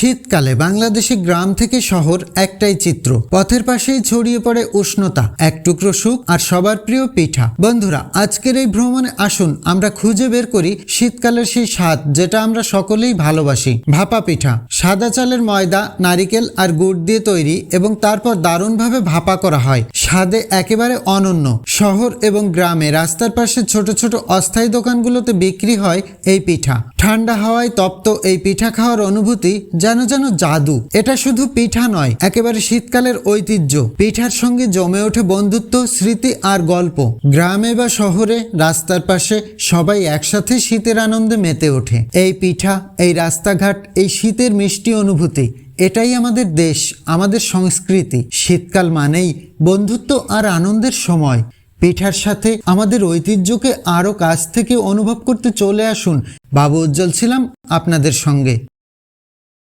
শীতকালে বাংলাদেশে গ্রাম থেকে শহর একটাই চিত্র। পথের পাশেই ছড়িয়ে পড়ে উষ্ণতা, এক টুকরো সুখ আর সবার প্রিয় পিঠা। বন্ধুরা, আজকের এই ভ্রমণে আসুন আমরা খুঁজে বের করি শীতকালের সেই স্বাদ যেটা আমরা সকলেই ভালোবাসি। ভাপা পিঠা সাদা চালের ময়দা, নারিকেল আর গুড় দিয়ে তৈরি এবং তারপর দারুণভাবে ভাপা করা হয়। স্বাদে একেবারে অনন্য। শহর এবং গ্রামে রাস্তার পাশে ছোট ছোট অস্থায়ী দোকানগুলোতে বিক্রি হয় এই পিঠা। ঠান্ডা হাওয়ায় তপ্ত এই পিঠা খাওয়ার অনুভূতি যেন জাদু। এটা শুধু পিঠা নয়, একেবারে শীতকালের ঐতিহ্য। পিঠার সঙ্গে জমে ওঠে বন্ধুত্ব, স্মৃতি আর গল্প। গ্রামে বা শহরে রাস্তার পাশে সবাই একসাথে শীতের আনন্দে মেতে ওঠে। এই পিঠা, এই রাস্তাঘাট, এই শীতের মিষ্টি অনুভূতি, এটাই আমাদের দেশ, আমাদের সংস্কৃতি। শীতকাল মানেই বন্ধুত্ব আর আনন্দের সময়। পিঠার সাথে আমাদের ঐতিহ্যকে আরও কাছ থেকে অনুভব করতে চলে আসুন। বাবু উজ্জ্বল ছিলাম আপনাদের সঙ্গে।